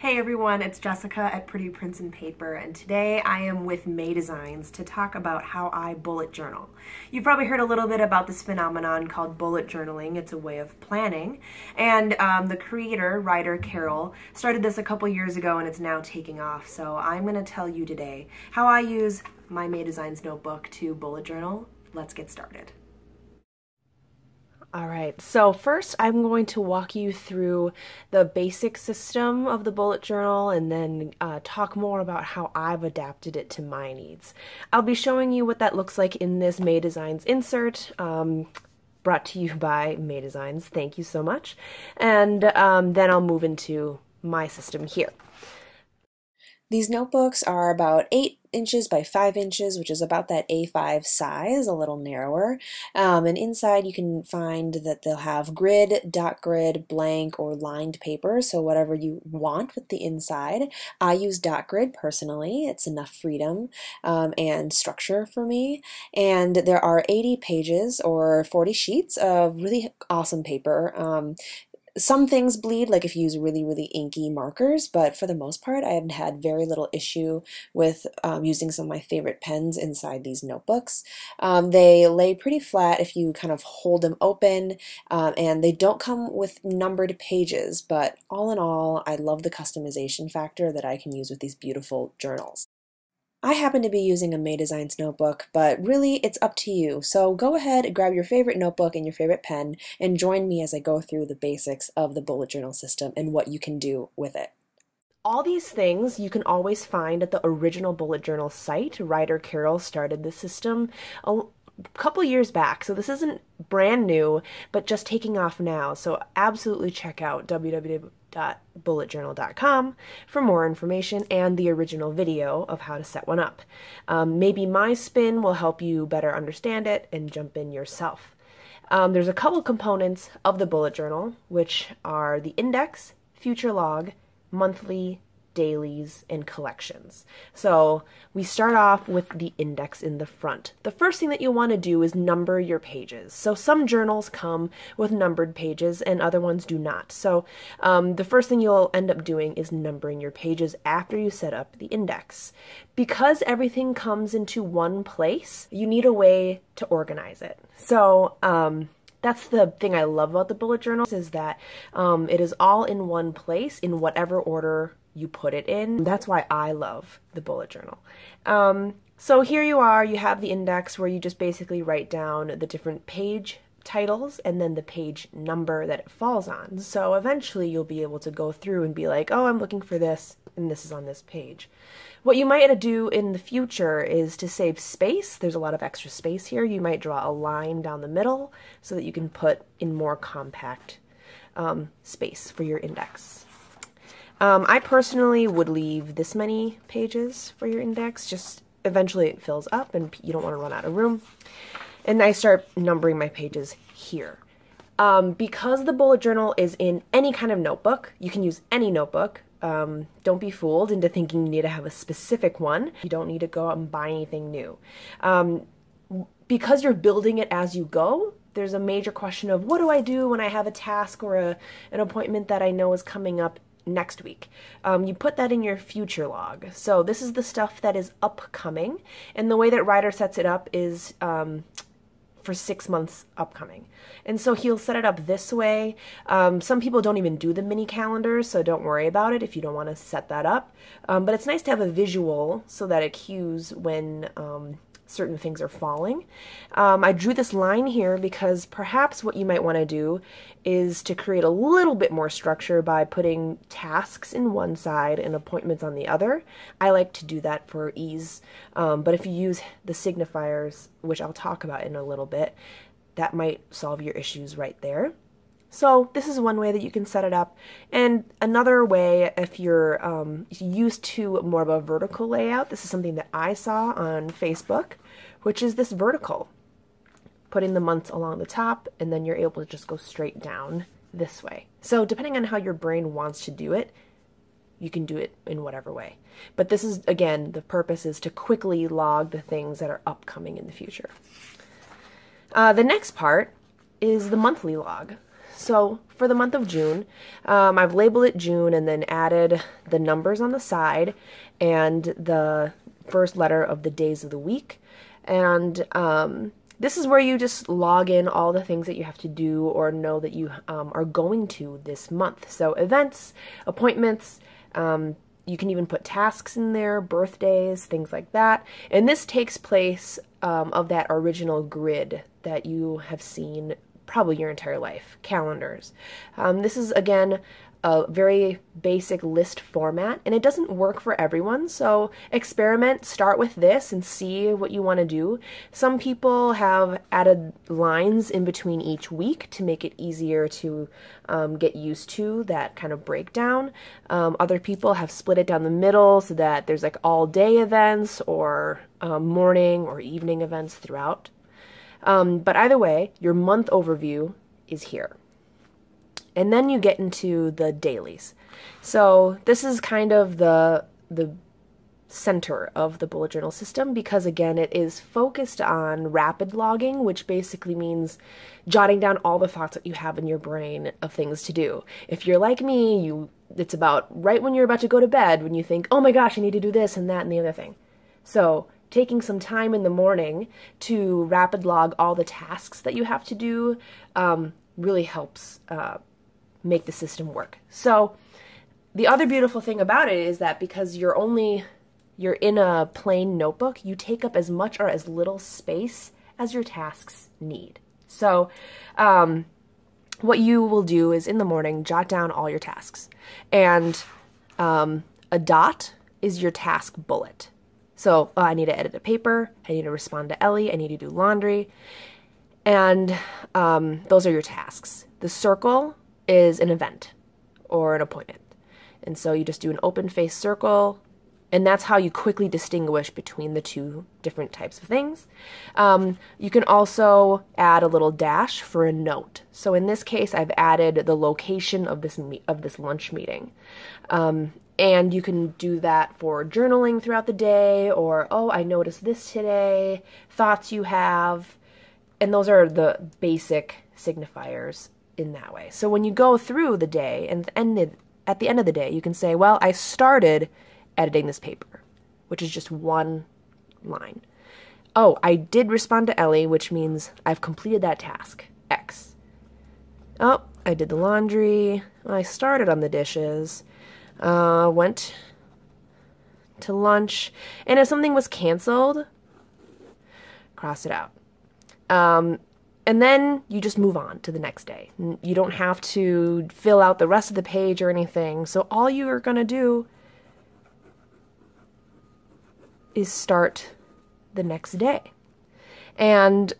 Hey everyone, it's Jessica at Pretty Prints and Paper, and today I am with May Designs to talk about how I bullet journal. You've probably heard a little bit about this phenomenon called bullet journaling. It's a way of planning, and the creator, writer Carol, started this a couple years ago and it's now taking off. So I'm going to tell you today how I use my May Designs notebook to bullet journal. Let's get started. All right, so first I'm going to walk you through the basic system of the bullet journal and then talk more about how I've adapted it to my needs. I'll be showing you what that looks like in this May Designs insert, brought to you by May Designs. Thank you so much. And then I'll move into my system here. These notebooks are about 8 inches by 5 inches, which is about that A5 size, a little narrower. And inside you can find that they'll have grid, dot grid, blank, or lined paper, so whatever you want with the inside. I use dot grid personally. It's enough freedom and structure for me. And there are 80 pages or 40 sheets of really awesome paper. Some things bleed, like if you use really, really inky markers, but for the most part, I have had very little issue with using some of my favorite pens inside these notebooks. They lay pretty flat if you kind of hold them open, and they don't come with numbered pages, but all in all, I love the customization factor that I can use with these beautiful journals. I happen to be using a May Designs notebook, but really it's up to you. So go ahead and grab your favorite notebook and your favorite pen and join me as I go through the basics of the bullet journal system and what you can do with it. All these things you can always find at the original bullet journal site. Writer Carol started the system a couple years back, so this isn't brand new, but just taking off now. So absolutely check out www.bulletjournal.com for more information and the original video of how to set one up. Maybe my spin will help you better understand it and jump in yourself. There's a couple components of the bullet journal, which are the index, future log, monthly, dailies, and collections. So we start off with the index in the front. The first thing that you want to do is number your pages. So some journals come with numbered pages and other ones do not. So the first thing you'll end up doing is numbering your pages after you set up the index. Because everything comes into one place, you need a way to organize it. So that's the thing I love about the bullet journals, is that it is all in one place in whatever order you put it in. That's why I love the bullet journal. So here you are, you have the index where you just basically write down the different page titles and then the page number that it falls on. So eventually you'll be able to go through and be like, oh, I'm looking for this, and this is on this page. What you might do in the future is to save space. There's a lot of extra space here. You might draw a line down the middle so that you can put in more compact space for your index. I personally would leave this many pages for your index. Just eventually it fills up and you don't want to run out of room. And I start numbering my pages here. Because the bullet journal is in any kind of notebook, you can use any notebook. Don't be fooled into thinking you need to have a specific one. You don't need to go out and buy anything new. Because you're building it as you go, there's a major question of what do I do when I have a task or an appointment that I know is coming up next week. You put that in your future log. So this is the stuff that is upcoming, and the way that Writer sets it up is for 6 months upcoming. And so he'll set it up this way. Some people don't even do the mini calendars, so don't worry about it if you don't want to set that up. But it's nice to have a visual so that it cues when certain things are falling. I drew this line here because perhaps what you might want to do is to create a little bit more structure by putting tasks in one side and appointments on the other. I like to do that for ease, but if you use the signifiers, which I'll talk about in a little bit, that might solve your issues right there. So this is one way that you can set it up. And another way, if you're used to more of a vertical layout, this is something that I saw on Facebook, which is this vertical. Putting the months along the top, and then you're able to just go straight down this way. So depending on how your brain wants to do it, you can do it in whatever way. But this is, again, the purpose is to quickly log the things that are upcoming in the future. The next part is the monthly log. So for the month of June, I've labeled it June and then added the numbers on the side and the first letter of the days of the week. And this is where you just log in all the things that you have to do or know that you are going to this month. So events, appointments, you can even put tasks in there, birthdays, things like that. And this takes place of that original grid that you have seen probably your entire life, calendars. This is, again, a very basic list format, and it doesn't work for everyone, so experiment, start with this and see what you want to do. Some people have added lines in between each week to make it easier to get used to that kind of breakdown. Other people have split it down the middle so that there's like all day events or morning or evening events throughout. But either way, your month overview is here. And then you get into the dailies. So this is kind of the center of the bullet journal system because, again, it is focused on rapid logging, which basically means jotting down all the thoughts that you have in your brain of things to do. If you're like me, it's about right when you're about to go to bed when you think, oh my gosh, I need to do this and that and the other thing. So taking some time in the morning to rapid log all the tasks that you have to do really helps make the system work. So the other beautiful thing about it is that because you're in a plain notebook, you take up as much or as little space as your tasks need. So what you will do is in the morning, jot down all your tasks. And a dot is your task bullet. So I need to edit a paper, I need to respond to Ellie, I need to do laundry, and those are your tasks. The circle is an event or an appointment. And so you just do an open-faced circle, and that's how you quickly distinguish between the two different types of things. You can also add a little dash for a note. So in this case, I've added the location of this lunch meeting. And you can do that for journaling throughout the day, or, oh, I noticed this today, thoughts you have, and those are the basic signifiers in that way. So when you go through the day and at the end of the day, you can say, well, I started editing this paper, which is just one line. Oh, I did respond to Ellie, which means I've completed that task, X. Oh, I did the laundry, I started on the dishes, went to lunch, and if something was canceled, cross it out. And then you just move on to the next day. You don't have to fill out the rest of the page or anything. So all you are going to do is start the next day. And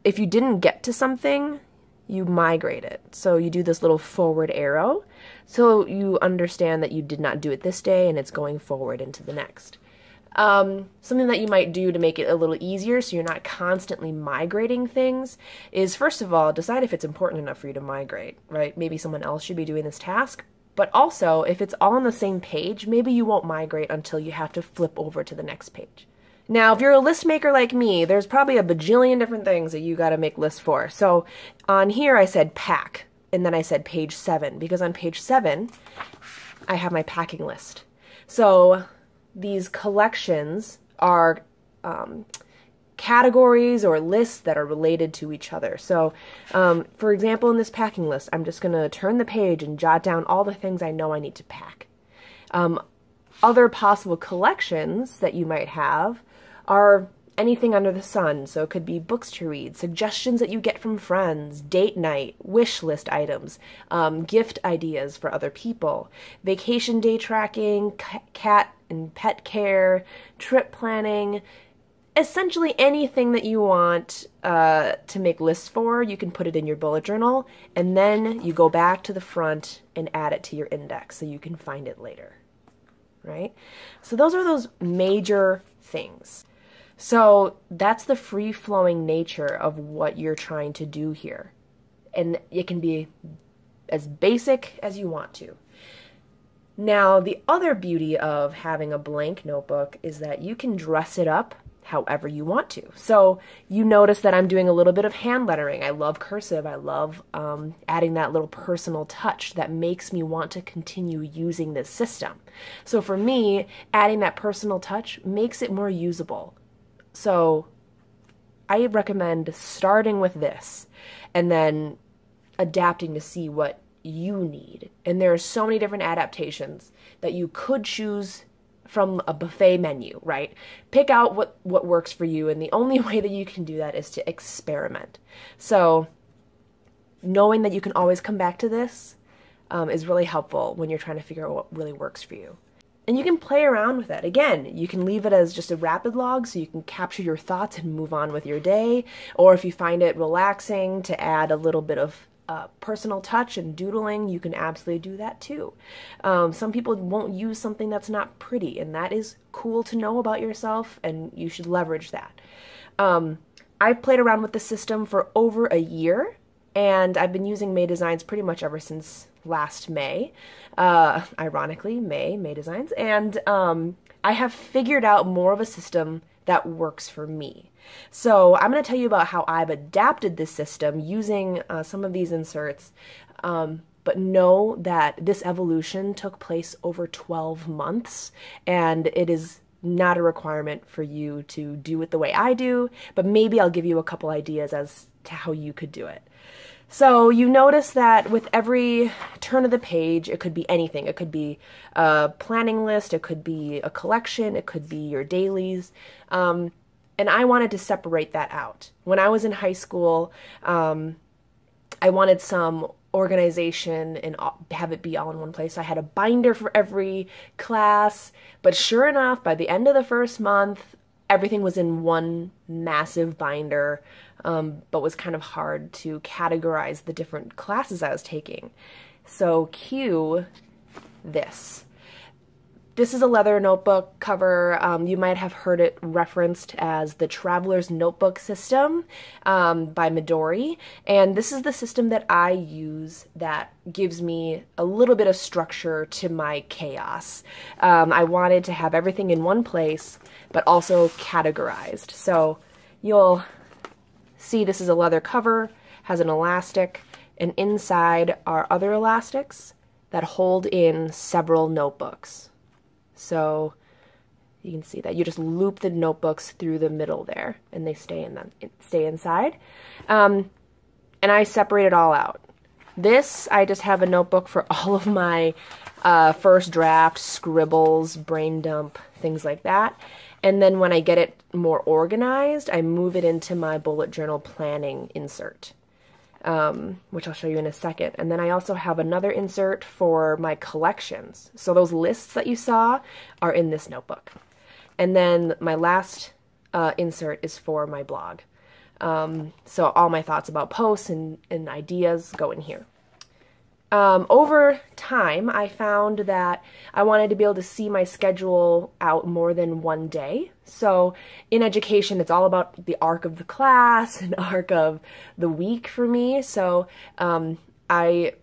if you didn't get to something, you migrate it. So you do this little forward arrow. So you understand that you did not do it this day and it's going forward into the next. Something that you might do to make it a little easier so you're not constantly migrating things is, first of all, decide if it's important enough for you to migrate, right? Maybe someone else should be doing this task, but also if it's all on the same page, maybe you won't migrate until you have to flip over to the next page. Now, if you're a list maker like me, there's probably a bajillion different things that you got to make lists for. So on here I said pack, and then I said page 7, because on page 7 I have my packing list. So these collections are categories or lists that are related to each other. So, for example, in this packing list, I'm just going to turn the page and jot down all the things I know I need to pack. Other possible collections that you might have are anything under the sun. So it could be books to read, suggestions that you get from friends, date night, wish list items, gift ideas for other people, vacation day tracking, cat and pet care, trip planning, essentially anything that you want to make lists for, you can put it in your bullet journal, and then you go back to the front and add it to your index so you can find it later, right? So those are those major things. So that's the free-flowing nature of what you're trying to do here. And it can be as basic as you want to. Now, the other beauty of having a blank notebook is that you can dress it up however you want to. So you notice that I'm doing a little bit of hand lettering. I love cursive. I love adding that little personal touch that makes me want to continue using this system. So for me, adding that personal touch makes it more usable. So I recommend starting with this and then adapting to see what you need. And there are so many different adaptations that you could choose from a buffet menu, right? Pick out what works for you, and the only way that you can do that is to experiment. So knowing that you can always come back to this is really helpful when you're trying to figure out what really works for you. And you can play around with it. Again, you can leave it as just a rapid log so you can capture your thoughts and move on with your day, or if you find it relaxing to add a little bit of personal touch and doodling, you can absolutely do that too. Some people won't use something that's not pretty, and that is cool to know about yourself, and you should leverage that. I've played around with the system for over a year, and I've been using May Designs pretty much ever since last May. Ironically, May Designs, and I have figured out more of a system that works for me. So I'm going to tell you about how I've adapted this system using some of these inserts, but know that this evolution took place over 12 months, and it is not a requirement for you to do it the way I do, but maybe I'll give you a couple ideas as to how you could do it. So you notice that with every turn of the page, it could be anything. It could be a planning list, it could be a collection, it could be your dailies. And I wanted to separate that out. When I was in high school, I wanted some organization and have it be all in one place. I had a binder for every class, but sure enough, by the end of the first month, everything was in one massive binder, but was kind of hard to categorize the different classes I was taking. So cue this. This is a leather notebook cover. You might have heard it referenced as the Traveler's Notebook System by Midori. And this is the system that I use that gives me a little bit of structure to my chaos. I wanted to have everything in one place, but also categorized. So you'll see this is a leather cover, has an elastic, and inside are other elastics that hold in several notebooks. So you can see that you just loop the notebooks through the middle there, and they stay inside. And I separate it all out. This, I just have a notebook for all of my first draft, scribbles, brain dump, things like that. And then when I get it more organized, I move it into my bullet journal planning insert, which I'll show you in a second. And then I also have another insert for my collections. So those lists that you saw are in this notebook. And then my last insert is for my blog. So all my thoughts about posts and ideas go in here. Over time, I found that I wanted to be able to see my schedule out more than one day. So in education, it's all about the arc of the class and arc of the week for me. So I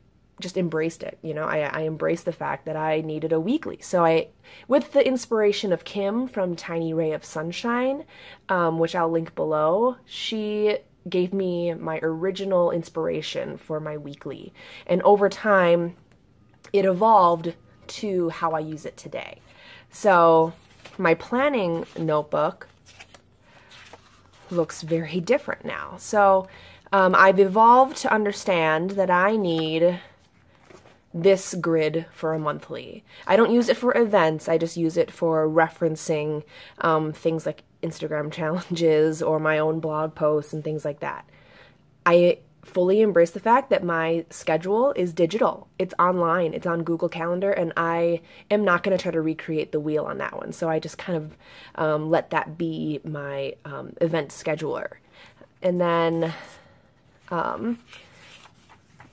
just embraced it. You know, I embraced the fact that I needed a weekly. So with the inspiration of Kim from Tiny Ray of Sunshine, which I'll link below, she gave me my original inspiration for my weekly. And over time, it evolved to how I use it today. So my planning notebook looks very different now. So I've evolved to understand that I need this grid for a monthly. I don't use it for events, I just use it for referencing things like Instagram challenges or my own blog posts and things like that. I fully embrace the fact that my schedule is digital. It's online, it's on Google Calendar, and I am not going to try to recreate the wheel on that one. So I just kind of let that be my event scheduler. And then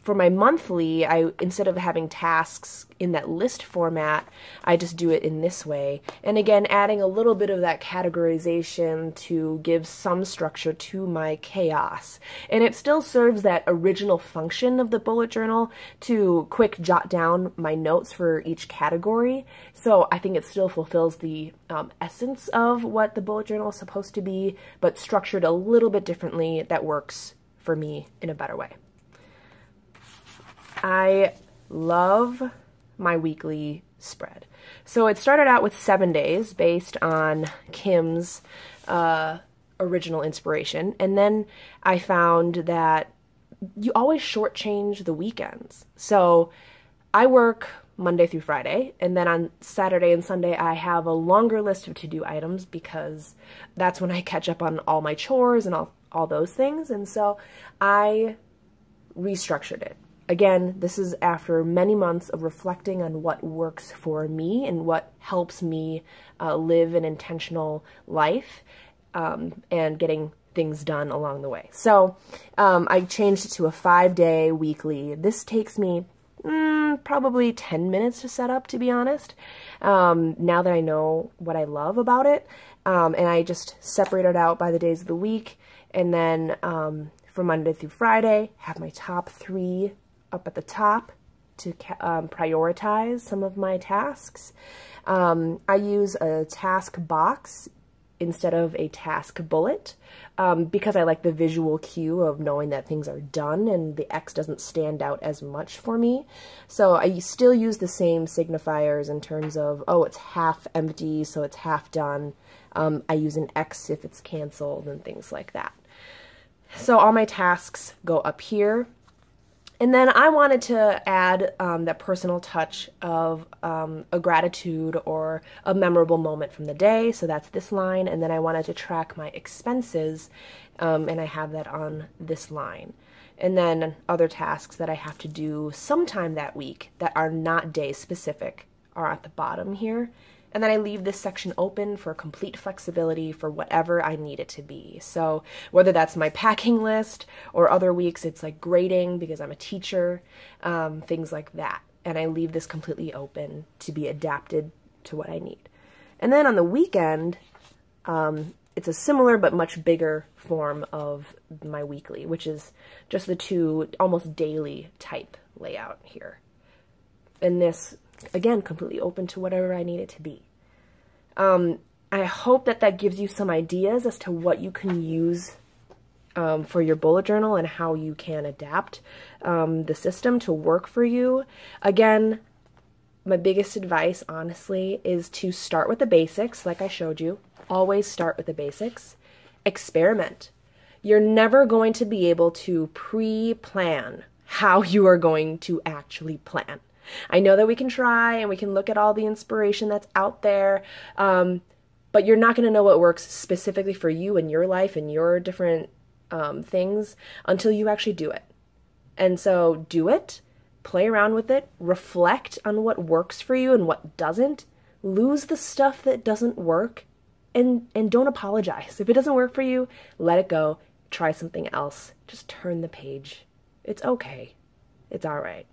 for my monthly, instead of having tasks in that list format, I just do it in this way. And again, adding a little bit of that categorization to give some structure to my chaos. And it still serves that original function of the bullet journal to quick jot down my notes for each category. So I think it still fulfills the essence of what the bullet journal is supposed to be, but structured a little bit differently that works for me in a better way. I love my weekly spread. So it started out with 7 days based on Kim's original inspiration. And then I found that you always shortchange the weekends. So I work Monday through Friday, and then on Saturday and Sunday I have a longer list of to-do items because that's when I catch up on all my chores and all those things. And so I restructured it. Again, this is after many months of reflecting on what works for me and what helps me live an intentional life and getting things done along the way. So I changed it to a 5-day weekly. This takes me probably 10 minutes to set up, to be honest, now that I know what I love about it. And I just separate it out by the days of the week. And then from Monday through Friday, have my top 3 up at the top to prioritize some of my tasks. I use a task box instead of a task bullet because I like the visual cue of knowing that things are done and the X doesn't stand out as much for me. So I still use the same signifiers in terms of, oh, it's half empty, so it's half done. I use an X if it's canceled and things like that. So all my tasks go up here. And then I wanted to add that personal touch of a gratitude or a memorable moment from the day. So that's this line. And then I wanted to track my expenses, and I have that on this line. And then other tasks that I have to do sometime that week that are not day specific are at the bottom here. And then I leave this section open for complete flexibility for whatever I need it to be. So whether that's my packing list or other weeks it's like grading because I'm a teacher, things like that. And I leave this completely open to be adapted to what I need. And then on the weekend, it's a similar but much bigger form of my weekly, which is just the 2 almost daily type layout here. And this, again, completely open to whatever I need it to be. I hope that that gives you some ideas as to what you can use for your bullet journal and how you can adapt the system to work for you. Again, my biggest advice, honestly, is to start with the basics, like I showed you. Always start with the basics. Experiment. You're never going to be able to pre-plan how you are going to actually plan. I know that we can try and we can look at all the inspiration that's out there, but you're not going to know what works specifically for you and your life and your different things until you actually do it. And so do it, play around with it, reflect on what works for you and what doesn't, lose the stuff that doesn't work, and don't apologize. If it doesn't work for you, let it go, try something else, just turn the page. It's okay. It's all right.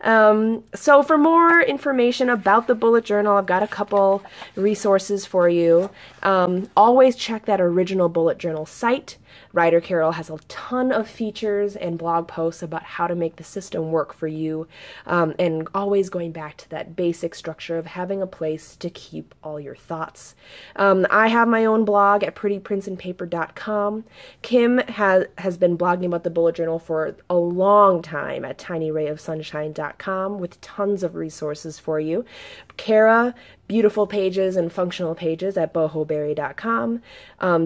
So for more information about the bullet journal, I've got a couple resources for you. Always check that original bullet journal site. Writer Carol has a ton of features and blog posts about how to make the system work for you, and always going back to that basic structure of having a place to keep all your thoughts. I have my own blog at prettyprintsandpaper.com. Kim has been blogging about the bullet journal for a long time at tinyrayofsunshine.com with tons of resources for you. Kara, beautiful pages and functional pages at bohoberry.com.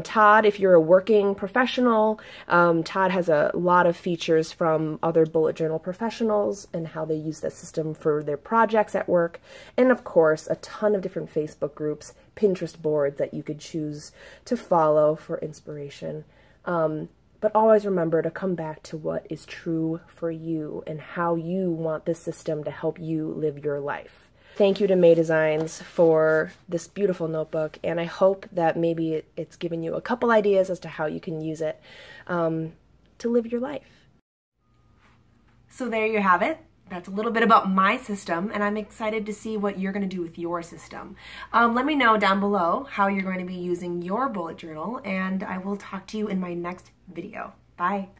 Todd, if you're a working professional, Todd has a lot of features from other bullet journal professionals and how they use that system for their projects at work. And of course, a ton of different Facebook groups, Pinterest boards that you could choose to follow for inspiration. But always remember to come back to what is true for you and how you want this system to help you live your life. Thank you to May Designs for this beautiful notebook, and I hope that maybe it's given you a couple ideas as to how you can use it to live your life. So there you have it. That's a little bit about my system, and I'm excited to see what you're going to do with your system. Let me know down below how you're going to be using your bullet journal, and I will talk to you in my next video. Bye.